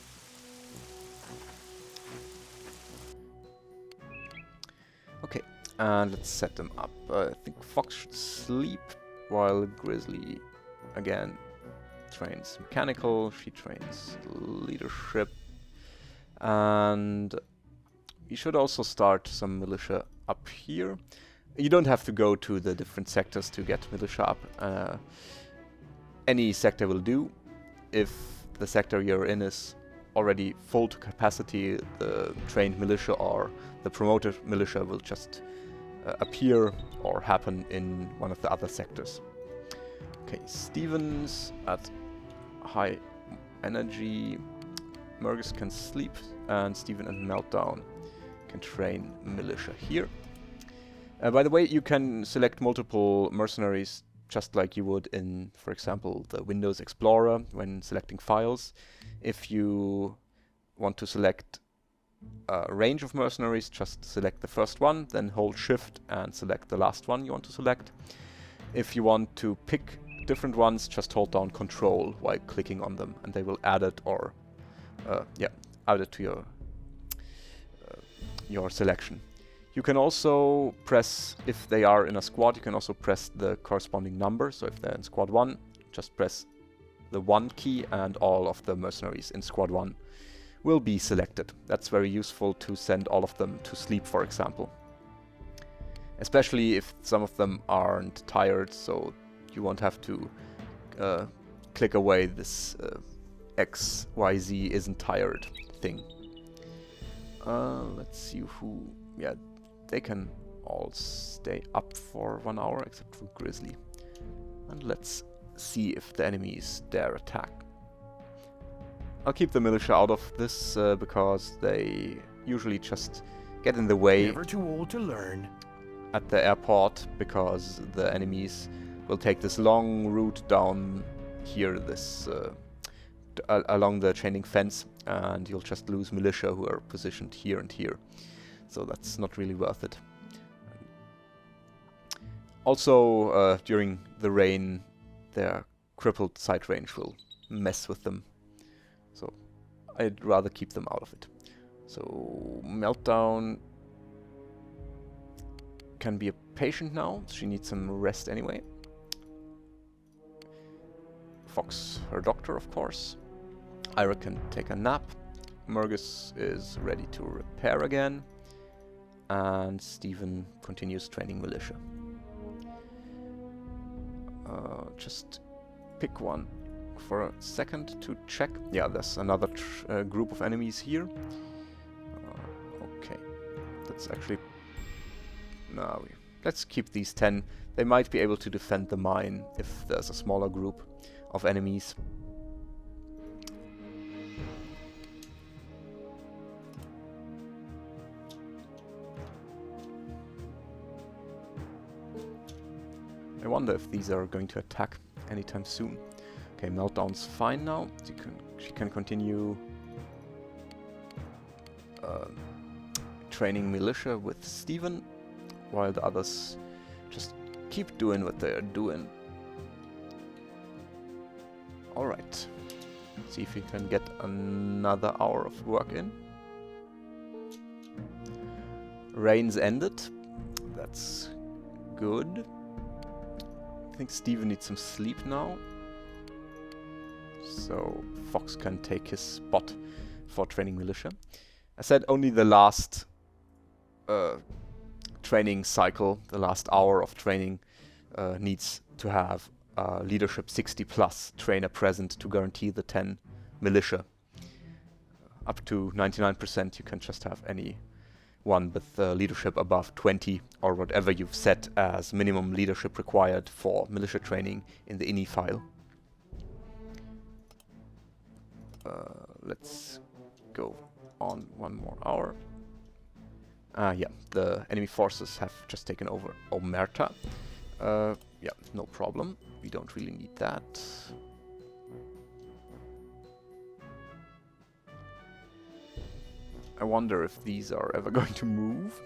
Okay, and let's set them up. I think Fox should sleep while Grizzly again trains mechanical, she trains leadership, and you should also start some militia up here. You don't have to go to the different sectors to get militia up. Any sector will do. If the sector you're in is already full to capacity, the trained militia or the promoted militia will just appear or happen in one of the other sectors. Okay, Stevens at high energy. Mergus can sleep, and Steven and Meltdown can train militia here. By the way, you can select multiple mercenaries just like you would in, for example, the Windows Explorer when selecting files. If you want to select a range of mercenaries, just select the first one, then hold Shift and select the last one you want to select. If you want to pick different ones, just hold down Control while clicking on them, and they will add it or add it to your selection. You can also press, if they are in a squad, you can also press the corresponding number. So if they're in squad 1, just press the 1 key and all of the mercenaries in squad 1 will be selected. That's very useful to send all of them to sleep, for example. Especially if some of them aren't tired, so you won't have to click away this XYZ isn't tired thing. Let's see who... Yeah, they can all stay up for 1 hour except for Grizzly. And let's see if the enemies dare attack. I'll keep the militia out of this because they usually just get in the way Never too old to learn. at the airport, because the enemies will take this long route down here, this along the training fence, and you'll just lose militia who are positioned here and here. So that's not really worth it. Also, during the rain, their crippled sight range will mess with them. So I'd rather keep them out of it. So Meltdown can be a patient now. She needs some rest anyway. Fox, her doctor, of course. Ira can take a nap. Mergus is ready to repair again. And Steven continues training militia. Just pick one for a second to check. Yeah, there's another group of enemies here. Okay, that's actually... No, let's keep these 10. They might be able to defend the mine if there's a smaller group of enemies. I wonder if these are going to attack anytime soon. Okay, Meltdown's fine now. She can continue training militia with Steven, while the others just keep doing what they're doing. Alright. See if we can get another hour of work in. Rain's ended. That's good. I think Steven needs some sleep now. So Fox can take his spot for training militia. I said only the last training cycle, the last hour of training, needs to have leadership 60+ trainer present to guarantee the 10 militia. Up to 99% you can just have any one with leadership above 20 or whatever you've set as minimum leadership required for militia training in the INI file. Let's go on 1 more hour. Yeah, the enemy forces have just taken over Omerta. Yeah, no problem. We don't really need that. I wonder if these are ever going to move.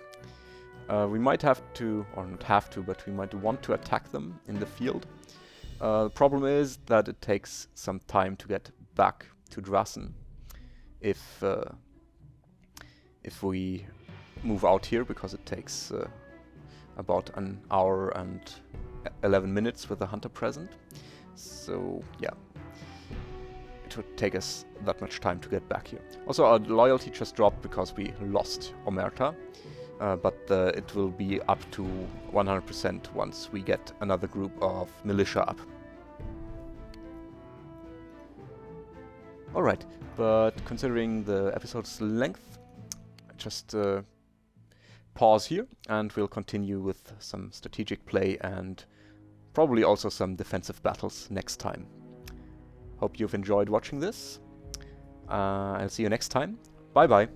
We might have to, or not have to, but we might want to attack them in the field. The problem is that it takes some time to get back to Drassen if we move out here, because it takes about an hour and 11 minutes with the hunter present. So yeah, it would take us that much time to get back here. Also, our loyalty just dropped because we lost Omerta, but it will be up to 100% once we get another group of militia up. Alright, but considering the episode's length, just pause here and we'll continue with some strategic play and probably also some defensive battles next time. Hope you've enjoyed watching this. I'll see you next time. Bye bye.